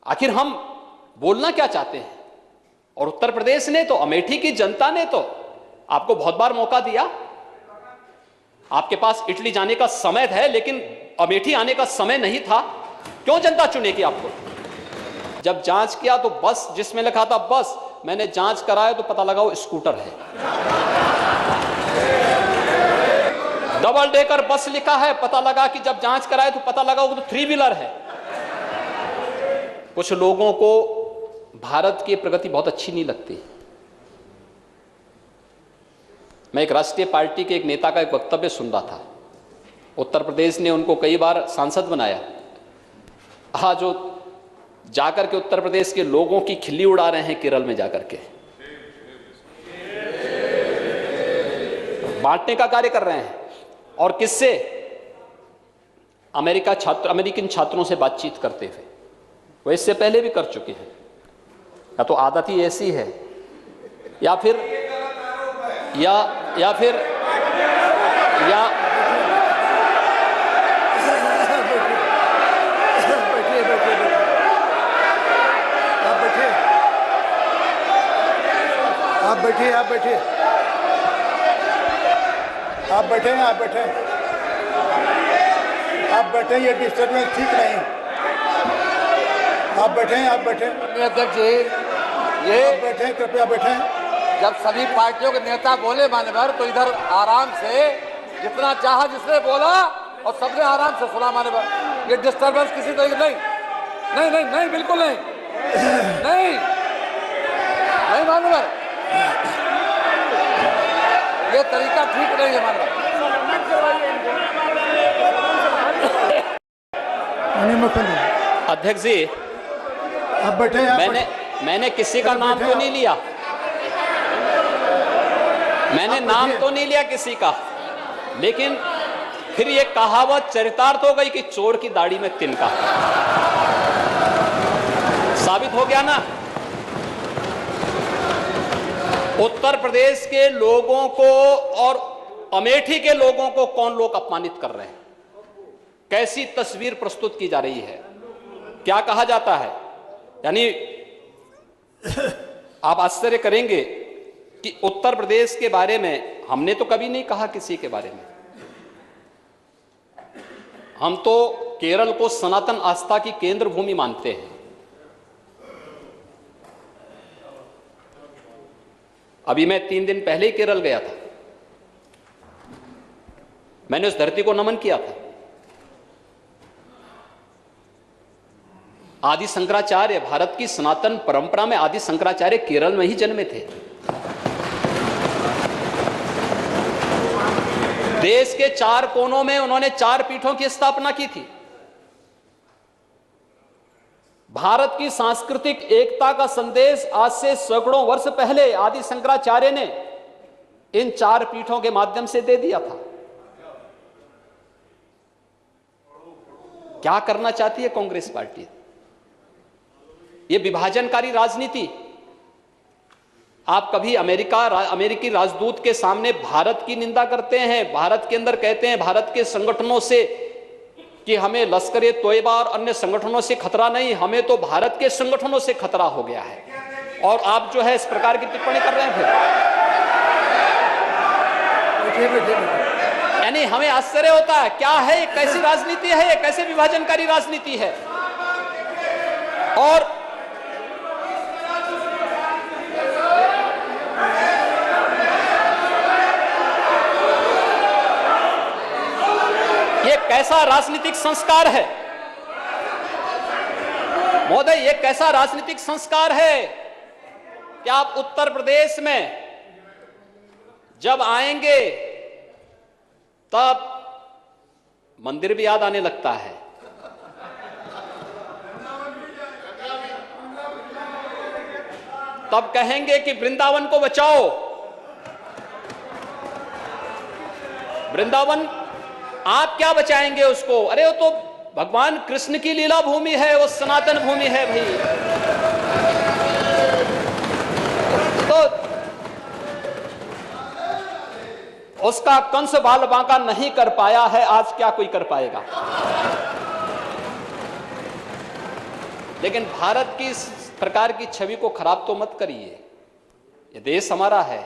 आखिर हम बोलना क्या चाहते हैं? और उत्तर प्रदेश ने तो, अमेठी की जनता ने तो आपको बहुत बार मौका दिया। आपके पास इटली जाने का समय है, लेकिन अमेठी आने का समय नहीं था। क्यों जनता चुनेगी आपको? जब जांच किया तो बस जिसमें लिखा था बस, मैंने जांच कराया तो पता लगा वो स्कूटर है। डबल डेकर बस लिखा है, पता लगा कि जब जांच कराए तो पता लगा वो तो 3 व्हीलर है। कुछ लोगों को भारत की प्रगति बहुत अच्छी नहीं लगती। मैं एक राष्ट्रीय पार्टी के एक नेता का एक वक्तव्य सुन रहा था। उत्तर प्रदेश ने उनको कई बार सांसद बनाया, आज जो जाकर के उत्तर प्रदेश के लोगों की खिल्ली उड़ा रहे हैं केरल में जाकर के, बांटने का कार्य कर रहे हैं। और किससे? अमेरिकन छात्रों से बातचीत करते हुए। वो इससे पहले भी कर चुके हैं। या तो आदत ही ऐसी है, या फिर या फिर या आप बैठिए, आप बैठिए, आप बैठे हैं, आप बैठे, आप बैठे, ये डिस्टर्बेंस ठीक नहीं। आप बैठे हैं, आप बैठे। अध्यक्ष जी, ये आप बैठे, कृपया बैठे। जब सभी पार्टियों के नेता बोले मान्यवर, तो इधर आराम से जितना चाहा जिसने बोला और सबने आराम से सुना मान्यवर। ये डिस्टर्बेंस किसी तरीके नहीं, नहीं नहीं नहीं, बिल्कुल नहीं, नहीं नहीं मान्यवर, ये तरीका ठीक नहीं है मान्यवर। अध्यक्ष जी, आप बैठे। मैंने किसी का नाम तो नहीं लिया, मैंने नाम तो नहीं लिया किसी का, लेकिन फिर ये कहावत चरितार्थ हो गई कि चोर की दाढ़ी में तिनका। साबित हो गया ना। उत्तर प्रदेश के लोगों को और अमेठी के लोगों को कौन लोग अपमानित कर रहे हैं, कैसी तस्वीर प्रस्तुत की जा रही है। क्या कहा जाता है, यानी आप आश्चर्य करेंगे कि उत्तर प्रदेश के बारे में हमने तो कभी नहीं कहा किसी के बारे में। हम तो केरल को सनातन आस्था की केंद्र भूमि मानते हैं। अभी मैं 3 दिन पहले ही केरल गया था। मैंने उस धरती को नमन किया था। आदि शंकराचार्य, भारत की सनातन परंपरा में आदि शंकराचार्य केरल में ही जन्मे थे। देश के 4 कोनों में उन्होंने 4 पीठों की स्थापना की थी। भारत की सांस्कृतिक एकता का संदेश आज से सैकड़ों वर्ष पहले आदि शंकराचार्य ने इन 4 पीठों के माध्यम से दे दिया था। क्या करना चाहती है कांग्रेस पार्टी? ये विभाजनकारी राजनीति। आप कभी अमेरिकी राजदूत के सामने भारत की निंदा करते हैं, भारत के अंदर कहते हैं भारत के संगठनों से कि हमें लश्कर-ए तोयबा और अन्य संगठनों से खतरा नहीं, हमें तो भारत के संगठनों से खतरा हो गया है। और आप जो है इस प्रकार की टिप्पणी कर रहे हैं फिर। यानी हमें आश्चर्य होता है, क्या है ये, कैसी राजनीति है ये, कैसे विभाजनकारी राजनीति है। और ये कैसा राजनीतिक संस्कार है महोदय, ये कैसा राजनीतिक संस्कार है कि आप उत्तर प्रदेश में जब आएंगे तब मंदिर भी याद आने लगता है। तब कहेंगे कि वृंदावन को बचाओ। वृंदावन आप क्या बचाएंगे उसको? अरे वो तो भगवान कृष्ण की लीला भूमि है, वो सनातन भूमि है भाई। तो उसका कंस बाल बांका नहीं कर पाया है, आज क्या कोई कर पाएगा? लेकिन भारत की इस प्रकार की छवि को खराब तो मत करिए। ये देश हमारा है,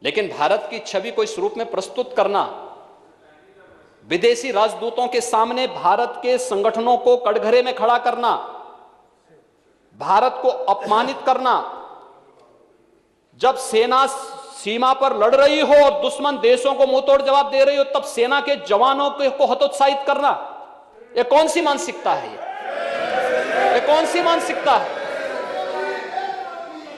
लेकिन भारत की छवि को इस रूप में प्रस्तुत करना, विदेशी राजदूतों के सामने भारत के संगठनों को कटघरे में खड़ा करना, भारत को अपमानित करना, जब सेना सीमा पर लड़ रही हो और दुश्मन देशों को मुंहतोड़ जवाब दे रही हो, तब सेना के जवानों को हतोत्साहित करना, ये कौन सी मानसिकता है? ये कौन सी मानसिकता है?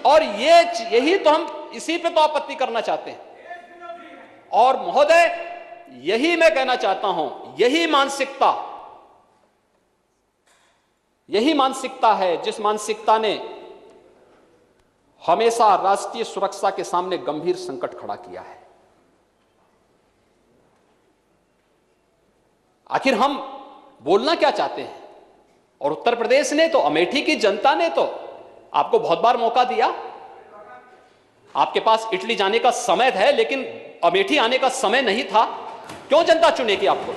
और यही तो हम इसी पे तो आपत्ति करना चाहते हैं। और महोदय, यही मैं कहना चाहता हूं, यही मानसिकता है जिस मानसिकता ने हमेशा राष्ट्रीय सुरक्षा के सामने गंभीर संकट खड़ा किया है। आखिर हम बोलना क्या चाहते हैं? और उत्तर प्रदेश ने तो, अमेठी की जनता ने तो आपको बहुत बार मौका दिया। आपके पास इटली जाने का समय है, लेकिन अमेठी आने का समय नहीं था। क्यों जनता चुनेगी आपको?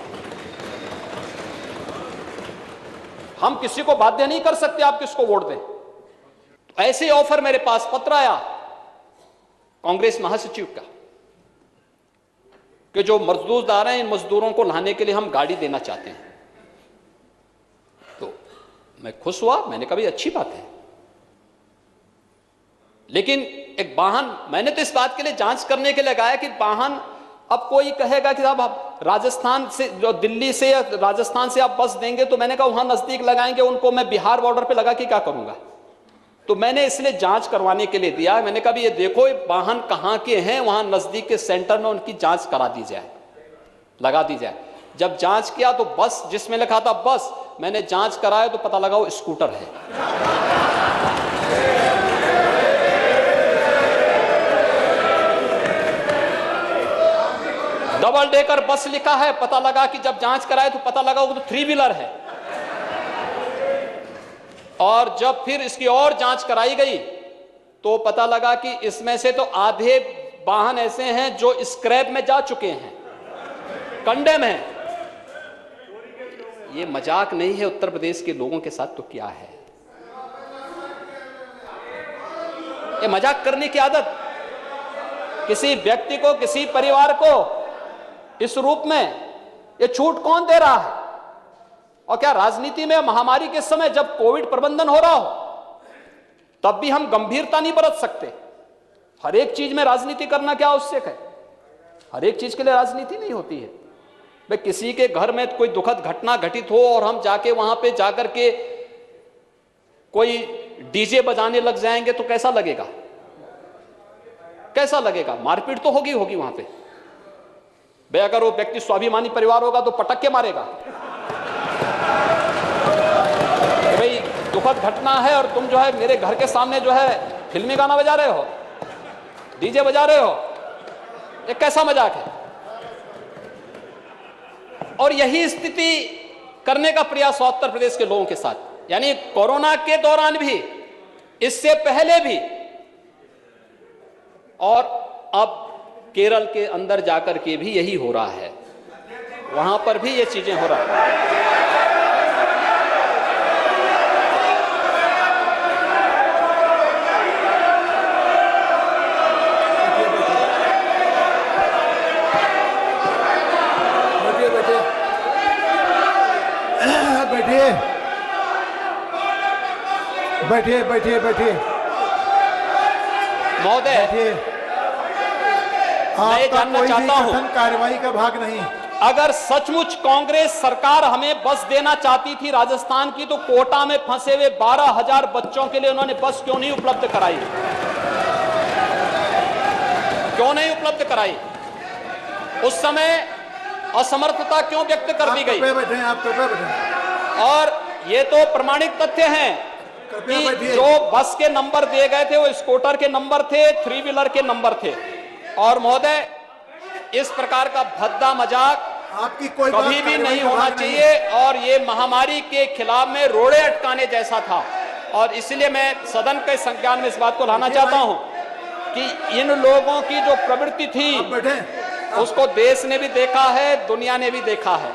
हम किसी को बाध्य नहीं कर सकते आप किसको वोट दें। तो ऐसे ऑफर मेरे पास पत्र आया कांग्रेस महासचिव का कि जो मजदूर आ रहे हैं, इन मजदूरों को लाने के लिए हम गाड़ी देना चाहते हैं। तो मैं खुश हुआ, मैंने कहा भाई अच्छी बात है, लेकिन एक वाहन मैंने तो इस बात के लिए जांच करने के लिए लगाया कि वाहन, अब कोई कहेगा कि साहब आप राजस्थान से, जो दिल्ली से या राजस्थान से आप बस देंगे, तो मैंने कहा वहां नजदीक लगाएंगे, उनको मैं बिहार बॉर्डर पे लगा के क्या करूंगा? तो मैंने इसलिए जांच करवाने के लिए दिया। मैंने कहा ये देखो ये वाहन कहां के हैं, वहां नजदीक के सेंटर में उनकी जांच करा दी जाए, लगा दी जाए। जब जांच किया तो बस जिसमें लिखा था बस, मैंने जांच कराया तो पता लगा वो स्कूटर है। डबल डेकर बस लिखा है, पता लगा कि जब जांच कराए तो पता लगा वो तो 3 व्हीलर है। और जब फिर इसकी और जांच कराई गई तो पता लगा कि इसमें से तो आधे वाहन ऐसे हैं जो स्क्रैप में जा चुके हैं, कंडेम है। ये मजाक नहीं है उत्तर प्रदेश के लोगों के साथ तो क्या है? ये मजाक करने की आदत किसी व्यक्ति को, किसी परिवार को इस रूप में ये छूट कौन दे रहा है? और क्या राजनीति में महामारी के समय जब कोविड प्रबंधन हो रहा हो तब भी हम गंभीरता नहीं बरत सकते? हर एक चीज में राजनीति करना क्या आवश्यक है? हर एक चीज के लिए राजनीति नहीं होती है। भाई किसी के घर में कोई दुखद घटना घटित हो और हम जाके वहां पे जाकर के कोई डीजे बजाने लग जाएंगे तो कैसा लगेगा? कैसा लगेगा? मारपीट तो होगी वहां पे। भाई अगर वो व्यक्ति स्वाभिमानी परिवार होगा तो पटक के मारेगा। भाई दुखद घटना है और तुम जो है मेरे घर के सामने जो है फिल्मी गाना बजा रहे हो, डीजे बजा रहे हो, ये कैसा मजाक है? और यही स्थिति करने का प्रयास हुआ उत्तर प्रदेश के लोगों के साथ। यानी कोरोना के दौरान भी, इससे पहले भी, और अब केरल के अंदर जाकर के भी यही हो रहा है। वहां पर भी ये चीजें हो रहा है। बैठिए बैठिए बैठिए महोदय, बैठिए। मैं जानना चाहता हूं, कार्रवाई का भाग नहीं। अगर सचमुच कांग्रेस सरकार हमें बस देना चाहती थी राजस्थान की, तो कोटा में फंसे हुए 12,000 बच्चों के लिए उन्होंने बस क्यों नहीं उपलब्ध कराई? क्यों नहीं उपलब्ध कराई? उस समय असमर्थता क्यों व्यक्त कर दी गई? आप बैठे। और ये तो प्रमाणिक तथ्य हैं कि जो बस के नंबर दिए गए थे वो स्कूटर के नंबर थे, 3 व्हीलर के नंबर थे। और महोदय, इस प्रकार का भद्दा मजाक आपकी कोई कभी भी नहीं होना चाहिए। और ये महामारी के खिलाफ में रोड़े अटकाने जैसा था। और इसलिए मैं सदन के संज्ञान में इस बात को लाना चाहता हूं कि इन लोगों की जो प्रवृत्ति थी उसको देश ने भी देखा है, दुनिया ने भी देखा है।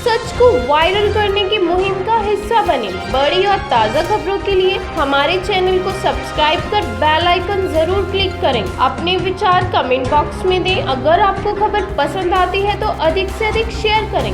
सच को वायरल करने की मुहिम का हिस्सा बने। बड़ी और ताज़ा खबरों के लिए हमारे चैनल को सब्सक्राइब कर बेल आइकन जरूर क्लिक करें। अपने विचार कमेंट बॉक्स में दें। अगर आपको खबर पसंद आती है तो अधिक से अधिक शेयर करें।